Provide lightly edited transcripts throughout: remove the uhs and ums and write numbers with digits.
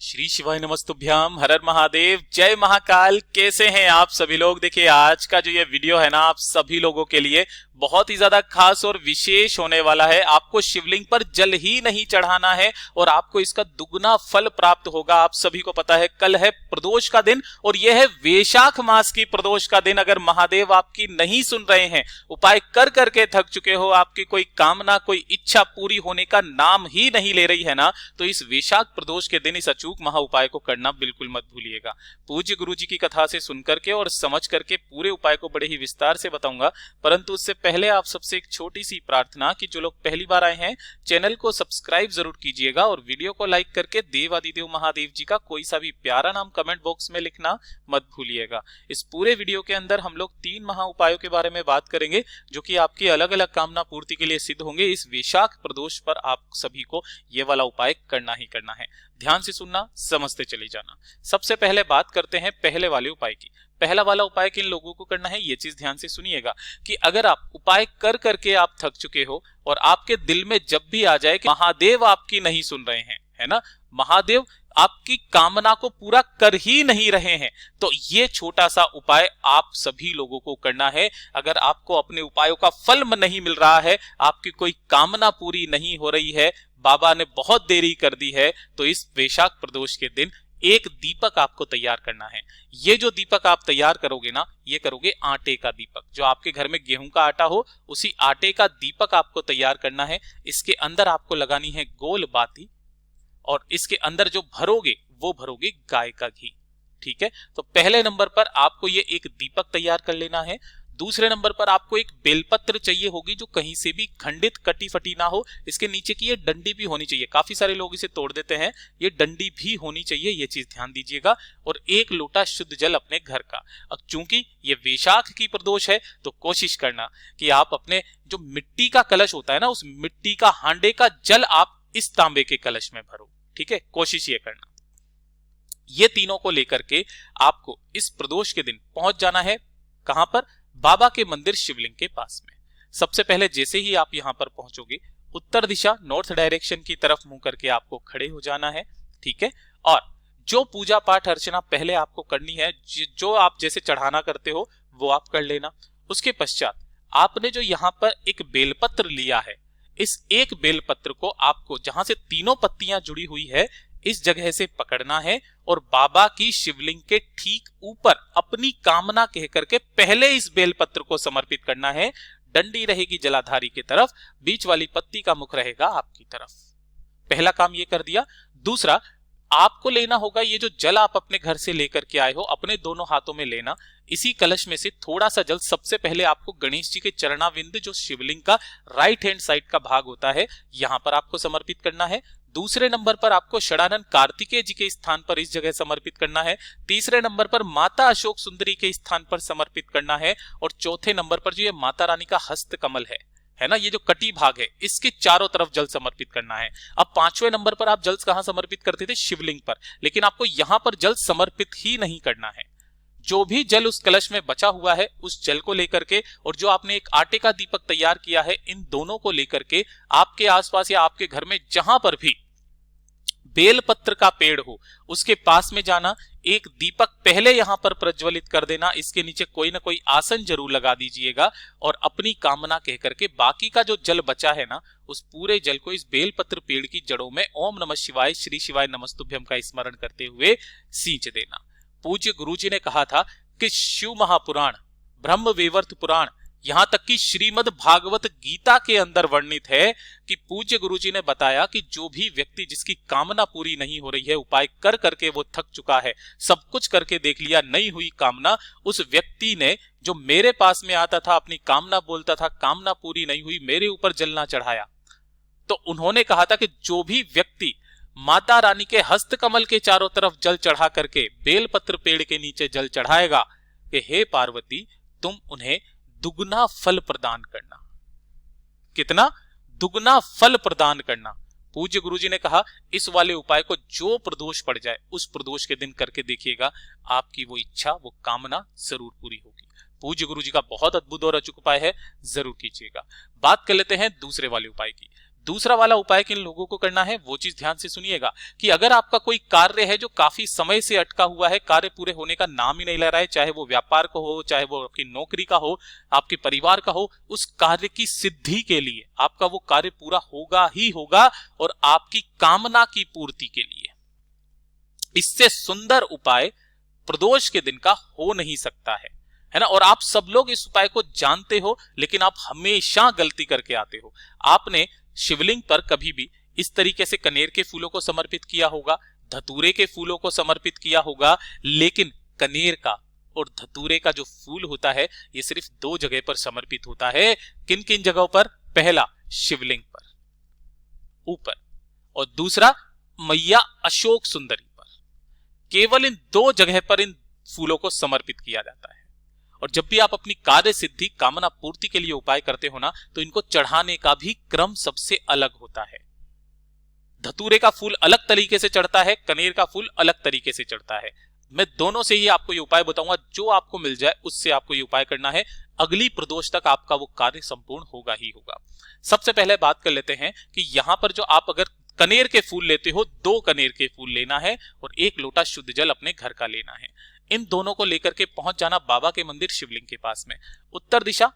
श्री शिवाय नमस्तुभ्याम, हर हर महादेव, जय महाकाल। कैसे हैं आप सभी लोग। देखिए आज का जो ये वीडियो है ना, आप सभी लोगों के लिए बहुत ही ज्यादा खास और विशेष होने वाला है। आपको शिवलिंग पर जल ही नहीं चढ़ाना है और आपको इसका दुगना फल प्राप्त होगा। आप सभी को पता है कल है प्रदोष का दिन और यह है वैशाख मास की प्रदोष का दिन। अगर महादेव आपकी नहीं सुन रहे हैं, उपाय कर करके थक चुके हो, आपकी कोई कामना कोई इच्छा पूरी होने का नाम ही नहीं ले रही है ना, तो इस वैशाख प्रदोष के दिन इस अचूक महा उपाय को करना बिल्कुल मत भूलिएगा। पूज्य गुरु जी की कथा से सुनकर के और समझ करके पूरे उपाय को बड़े ही विस्तार से बताऊंगा, परंतु उससे पहले आप सबसे एक छोटी सी प्रार्थना कि जो लोग पहली बार आए हैं चैनल को सब्सक्राइब जरूर कीजिएगा और वीडियो को लाइक करके देवादिदेव महादेव जी का कोई सा भी प्यारा नाम कमेंट बॉक्स में लिखना मत भूलिएगा। इस पूरे वीडियो के अंदर हम लोग 3 महा उपायों के बारे में बात करेंगे जो कि आपकी अलग अलग कामना पूर्ति के लिए सिद्ध होंगे। इस वैशाख प्रदोष पर आप सभी को यह वाला उपाय करना ही करना है। ध्यान से सुनना, समझते चले जाना। सबसे पहले बात करते हैं पहले वाले उपाय की। पहला वाला उपाय किन लोगों को करना है, ये चीज ध्यान से सुनिएगा कि अगर आप उपाय कर करके आप थक चुके हो और आपके दिल में जब भी आ जाए कि महादेव आपकी नहीं सुन रहे हैं, है ना, महादेव आपकी कामना को पूरा कर ही नहीं रहे हैं, तो ये छोटा सा उपाय आप सभी लोगों को करना है। अगर आपको अपने उपायों का फल नहीं मिल रहा है, आपकी कोई कामना पूरी नहीं हो रही है, बाबा ने बहुत देरी कर दी है, तो इस वैशाख प्रदोष के दिन एक दीपक आपको तैयार करना है। ये जो दीपक आप तैयार करोगे ना, ये करोगे आटे का दीपक। जो आपके घर में गेहूं का आटा हो, उसी आटे का दीपक आपको तैयार करना है। इसके अंदर आपको लगानी है गोल बाती और इसके अंदर जो भरोगे वो भरोगे गाय का घी। ठीक है, तो पहले नंबर पर आपको ये एक दीपक तैयार कर लेना है। दूसरे नंबर पर आपको एक बेलपत्र चाहिए होगी जो कहीं से भी खंडित कटी फटी ना हो। इसके नीचे की ये डंडी भी होनी चाहिए। काफी सारे लोग इसे तोड़ देते हैं, ये डंडी भी होनी चाहिए, ये चीज ध्यान दीजिएगा। और 1 लोटा शुद्ध जल अपने घर का। अब चूंकि ये वैशाख की प्रदोष है तो कोशिश करना कि आप अपने जो मिट्टी का कलश होता है ना, उस मिट्टी का हांडे का जल आप इस तांबे के कलश में भरो। ठीक है, कोशिश ये करना। ये तीनों को लेकर के आपको इस प्रदोष के दिन पहुंच जाना है। कहां पर? बाबा के मंदिर शिवलिंग के पास में। सबसे पहले जैसे ही आप यहां पर पहुंचोगे, उत्तर दिशा नॉर्थ डायरेक्शन की तरफ मुंह करके आपको खड़े हो जाना है। ठीक है, और जो पूजा पाठ अर्चना पहले आपको करनी है, जो आप जैसे चढ़ाना करते हो वो आप कर लेना। उसके पश्चात आपने जो यहां पर एक बेलपत्र लिया है, इस एक बेलपत्र को आपको जहां से तीनों पत्तियां जुड़ी हुई है इस जगह से पकड़ना है और बाबा की शिवलिंग के ठीक ऊपर अपनी कामना कह करके पहले इस बेलपत्र को समर्पित करना है। डंडी रहेगी जलाधारी की तरफ, बीच वाली पत्ती का मुख रहेगा आपकी तरफ। पहला काम ये कर दिया। दूसरा, आपको लेना होगा ये जो जल आप अपने घर से लेकर के आए हो, अपने दोनों हाथों में लेना। इसी कलश में से थोड़ा सा जल सबसे पहले आपको गणेश जी के चरणाविंद, जो शिवलिंग का राइट हैंड साइड का भाग होता है, यहां पर आपको समर्पित करना है। दूसरे नंबर पर आपको षडानंद कार्तिकेय जी के स्थान पर इस जगह समर्पित करना है। तीसरे नंबर पर माता अशोक सुंदरी के स्थान पर समर्पित करना है। और चौथे नंबर पर जो ये माता रानी का हस्त कमल है ना, ये जो कटी भाग है, इसके चारों तरफ जल समर्पित करना है। अब 5वें नंबर पर आप जल कहां समर्पित करते थे? शिवलिंग पर। लेकिन आपको यहां पर जल समर्पित ही नहीं करना है। जो भी जल उस कलश में बचा हुआ है, उस जल को लेकर के और जो आपने एक आटे का दीपक तैयार किया है, इन दोनों को लेकर के आपके आसपास या आपके घर में जहां पर भी बेलपत्र का पेड़ हो उसके पास में जाना। एक दीपक पहले यहां पर प्रज्वलित कर देना। इसके नीचे कोई ना कोई आसन जरूर लगा दीजिएगा और अपनी कामना कह करके बाकी का जो जल बचा है ना, उस पूरे जल को इस बेलपत्र पेड़ की जड़ों में ओम नमः शिवाय श्री शिवाय नमस्तुभ्यम का स्मरण करते हुए सींच देना। पूज्य गुरु जी ने कहा था कि शिव महापुराण, ब्रह्म वेवर्त पुराण, यहां तक कि श्रीमद् भागवत गीता के अंदर वर्णित है कि पूज्य गुरु जी ने बताया कि जो भी व्यक्ति जिसकी कामना पूरी नहीं हो रही है, उपाय कर करके वो थक चुका है, सब कुछ करके देख लिया, नहीं हुई कामना, उस व्यक्ति ने जो मेरे पास में आता था, अपनी कामना बोलता था, कामना पूरी नहीं हुई, मेरे ऊपर जल ना चढ़ाया, तो उन्होंने कहा था कि जो भी व्यक्ति माता रानी के हस्त कमल के चारों तरफ जल चढ़ा करके बेलपत्र पेड़ के नीचे जल चढ़ाएगा कि हे पार्वती, तुम उन्हें दुगना फल प्रदान करना। कितना? दुगना फल प्रदान करना। पूज्य गुरुजी ने कहा इस वाले उपाय को जो प्रदोष पड़ जाए उस प्रदोष के दिन करके देखिएगा, आपकी वो इच्छा, वो कामना जरूर पूरी होगी। पूज्य गुरुजी का बहुत अद्भुत और अचूक उपाय है, जरूर कीजिएगा। बात कर लेते हैं दूसरे वाले उपाय की। दूसरा वाला उपाय किन लोगों को करना है वो चीज ध्यान से सुनिएगा कि अगर आपका कोई कार्य है जो काफी समय से अटका हुआ है, कार्य पूरे होने का नाम ही नहीं ले रहा है, चाहे वो व्यापार का हो, चाहे वो आपकी नौकरी का हो, आपके परिवार का हो, उस कार्य की सिद्धि के लिए आपका वो कार्य पूरा होगा ही होगा और आपकी कामना की पूर्ति के लिए इससे सुंदर उपाय प्रदोष के दिन का हो नहीं सकता है ना। और आप सब लोग इस उपाय को जानते हो, लेकिन आप हमेशा गलती करके आते हो। आपने शिवलिंग पर कभी भी इस तरीके से कनेर के फूलों को समर्पित किया होगा, धतूरे के फूलों को समर्पित किया होगा, लेकिन कनेर का और धतूरे का जो फूल होता है ये सिर्फ 2 जगह पर समर्पित होता है। किन किन जगहों पर? पहला शिवलिंग पर ऊपर, और दूसरा मैया अशोक सुंदरी पर। केवल इन 2 जगह पर इन फूलों को समर्पित किया जाता है। और जब भी आप अपनी कार्य सिद्धि, कामना पूर्ति के लिए उपाय करते हो ना, तो इनको चढ़ाने का भी क्रम सबसे अलग होता है। धतूरे का फूल अलग तरीके से चढ़ता है, कनेर का फूल अलग तरीके से चढ़ता है। मैं दोनों से ही आपको ये उपाय बताऊंगा, जो आपको मिल जाए उससे आपको ये उपाय करना है। अगली प्रदोष तक आपका वो कार्य संपूर्ण होगा ही होगा। सबसे पहले बात कर लेते हैं कि यहां पर जो आप अगर कनेर के फूल लेते हो, 2 कनेर के फूल लेना है और 1 लोटा शुद्ध जल अपने घर का लेना है। इन दोनों को लेकर के पहुंच जाना बाबा के मंदिर शिवलिंग के पास में। उत्तर दिशा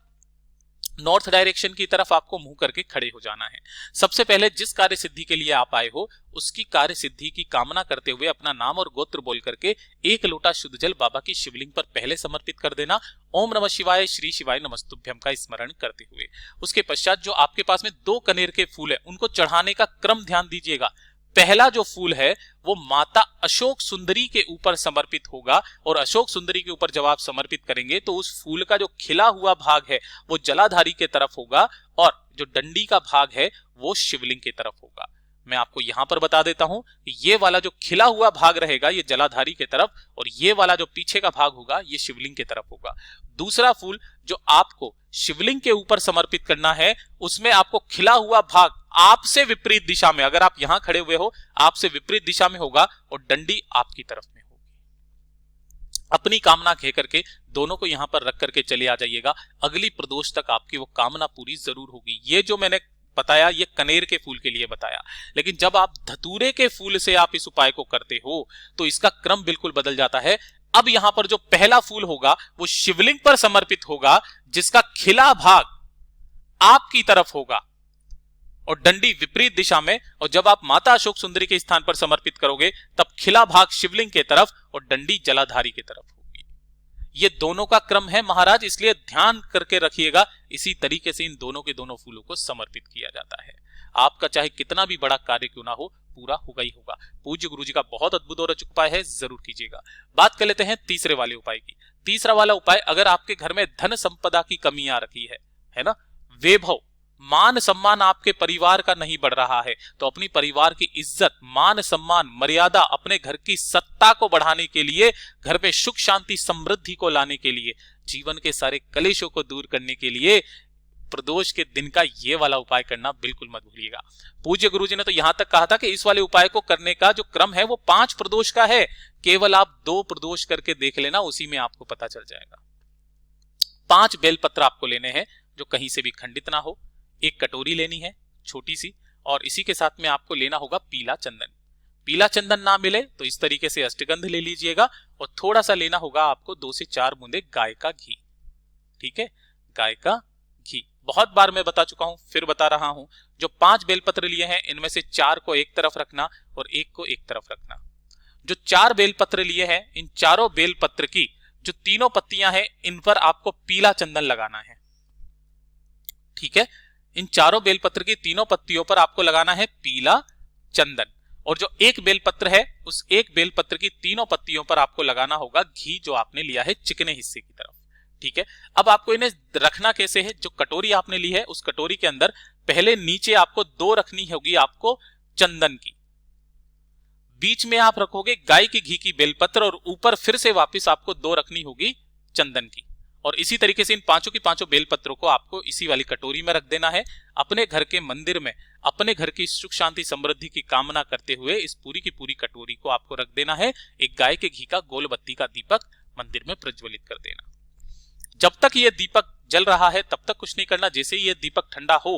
नॉर्थ डायरेक्शन की तरफ आपको मुंह करके खड़े हो जाना है। सबसे पहले जिस कार्य सिद्धि के लिए आप आए हो उसकी कार्य सिद्धि की कामना करते हुए अपना नाम और गोत्र बोल करके 1 लोटा शुद्ध जल बाबा की शिवलिंग पर पहले समर्पित कर देना। ओम नमः शिवाय, श्री शिवाय नमस्तुभ्यम का स्मरण करते हुए उसके पश्चात जो आपके पास में 2 कनेर के फूल है उनको चढ़ाने का क्रम ध्यान दीजिएगा। पहला जो फूल है वो माता अशोक सुंदरी के ऊपर समर्पित होगा, और अशोक सुंदरी के ऊपर जब आप समर्पित करेंगे तो उस फूल का जो खिला हुआ भाग है वो जलाधारी के तरफ होगा और जो डंडी का भाग है वो शिवलिंग की तरफ होगा। मैं आपको यहां पर बता देता हूं कि ये वाला जो खिला हुआ भाग रहेगा ये जलाधारी के तरफ, और ये वाला जो पीछे का भाग होगा ये शिवलिंग की तरफ होगा। दूसरा फूल जो आपको शिवलिंग के ऊपर समर्पित करना है उसमें आपको खिला हुआ भाग आपसे विपरीत दिशा में, अगर आप यहां खड़े हुए हो आपसे विपरीत दिशा में होगा और डंडी आपकी तरफ में होगी। अपनी कामना कह करके दोनों को यहां पर रख करके चले आ जाइएगा। अगली प्रदोष तक आपकी वो कामना पूरी जरूर होगी। ये जो मैंने बताया ये कनेर के फूल के लिए बताया, लेकिन जब आप धतूरे के फूल से आप इस उपाय को करते हो तो इसका क्रम बिल्कुल बदल जाता है। अब यहां पर जो पहला फूल होगा वो शिवलिंग पर समर्पित होगा, जिसका खिला भाग आपकी तरफ होगा और डंडी विपरीत दिशा में, और जब आप माता अशोक सुंदरी के स्थान पर समर्पित करोगे तब खिला भाग शिवलिंग के तरफ और डंडी जलाधारी की तरफ होगी। ये दोनों का क्रम है महाराज, इसलिए ध्यान करके रखिएगा। इसी तरीके से इन दोनों के दोनों फूलों को समर्पित किया जाता है। आपका चाहे कितना भी बड़ा कार्य क्यों ना हो पूरा होगा ही होगा। पूज्य गुरु जी का बहुत अद्भुत और अचूक उपाय है, जरूर कीजिएगा। बात कर लेते हैं तीसरे वाले उपाय की। तीसरा वाला उपाय, अगर आपके घर में धन संपदा की कमी आ रखी है ना, वैभव मान सम्मान आपके परिवार का नहीं बढ़ रहा है, तो अपनी परिवार की इज्जत, मान सम्मान, मर्यादा, अपने घर की सत्ता को बढ़ाने के लिए, घर में सुख शांति समृद्धि को लाने के लिए, जीवन के सारे कलेशों को दूर करने के लिए प्रदोष के दिन का ये वाला उपाय करना बिल्कुल मत भूलिएगा। पूज्य गुरु जी ने तो यहां तक कहा था कि इस वाले उपाय को करने का जो क्रम है वो 5 प्रदोष का है। केवल आप 2 प्रदोष करके देख लेना, उसी में आपको पता चल जाएगा। 5 बेलपत्र आपको लेने हैं जो कहीं से भी खंडित ना हो। 1 कटोरी लेनी है छोटी सी, और इसी के साथ में आपको लेना होगा पीला चंदन। पीला चंदन ना मिले तो इस तरीके से अष्टगंध ले लीजिएगा, और थोड़ा सा लेना होगा आपको 2 से 4 बूंदे गाय का घी। ठीक है, गाय का घी बहुत बार मैं बता चुका हूं, फिर बता रहा हूं। जो 5 बेलपत्र लिए हैं इनमें से 4 को एक तरफ रखना और 1 को एक तरफ रखना। जो 4 बेलपत्र लिए हैं इन चारों बेलपत्र की जो तीनों पत्तियां हैं इन पर आपको पीला चंदन लगाना है। ठीक है, इन चारों बेलपत्र की तीनों पत्तियों पर आपको लगाना है पीला चंदन, और जो 1 बेलपत्र है उस 1 बेलपत्र की तीनों पत्तियों पर आपको लगाना होगा घी जो आपने लिया है चिकने हिस्से की तरफ। ठीक है, अब आपको इन्हें रखना कैसे है? जो कटोरी आपने ली है उस कटोरी के अंदर पहले नीचे आपको 2 रखनी होगी आपको चंदन की, बीच में आप रखोगे गाय की घी की बेलपत्र, और ऊपर फिर से वापस आपको 2 रखनी होगी चंदन की। और इसी तरीके से इन 5 की 5 बेलपत्रों को आपको इसी वाली कटोरी में रख देना है। अपने घर के मंदिर में अपने घर की सुख शांति समृद्धि की कामना करते हुए इस पूरी की पूरी कटोरी को आपको रख देना है। एक गाय के घी का गोल बत्ती का दीपक मंदिर में प्रज्वलित कर देना। जब तक ये दीपक जल रहा है तब तक कुछ नहीं करना। जैसे ही ये दीपक ठंडा हो,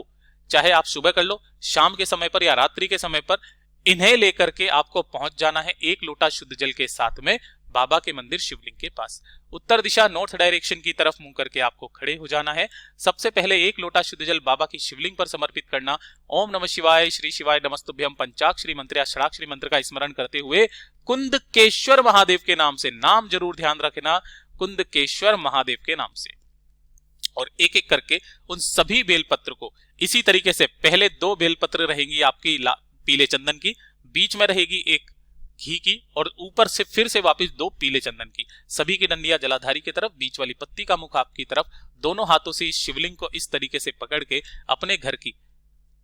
चाहे आप सुबह कर लो, शाम के समय पर या रात्रि के समय पर, इन्हें लेकर के आपको पहुंच जाना है 1 लोटा शुद्ध जल के साथ में बाबा के मंदिर शिवलिंग के पास। उत्तर दिशा नॉर्थ डायरेक्शन की तरफ मुंह करके आपको खड़े हो जाना है। सबसे पहले 1 लोटा शुद्ध जल बाबा की शिवलिंग पर समर्पित करना। ओम नमः शिवाय, श्री शिवाय नमस्तुभ्यम पंचाक्षरी मंत्र या षडाक्षरी मंत्र का स्मरण करते हुए कुंदकेश्वर महादेव के नाम से, नाम जरूर ध्यान रखना, कुंदकेश्वर महादेव के नाम से, और एक एक करके उन सभी बेलपत्र को इसी तरीके से, पहले 2 बेलपत्र रहेंगी आपकी पीले चंदन की, बीच में रहेगी 1 घी की, और ऊपर से फिर से वापस 2 पीले चंदन की। सभी की डंडियां जलाधारी की तरफ, बीच वाली पत्ती का मुख आपकी तरफ। दोनों हाथों से इस शिवलिंग को इस तरीके से पकड़ के अपने घर की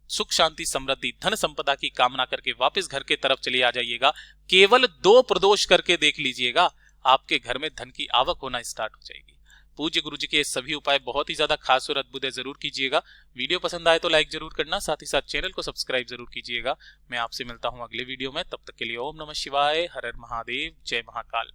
सुख शांति समृद्धि धन संपदा की कामना करके वापस घर के तरफ चले आ जाइएगा। केवल 2 प्रदोष करके देख लीजिएगा, आपके घर में धन की आवक होना स्टार्ट हो जाएगी। पूज्य गुरु जी के सभी उपाय बहुत ही ज्यादा खास और अद्भुत है, जरूर कीजिएगा। वीडियो पसंद आए तो लाइक जरूर करना, साथ ही साथ चैनल को सब्सक्राइब जरूर कीजिएगा। मैं आपसे मिलता हूं अगले वीडियो में, तब तक के लिए ओम नमः शिवाय, हर हर महादेव, जय महाकाल।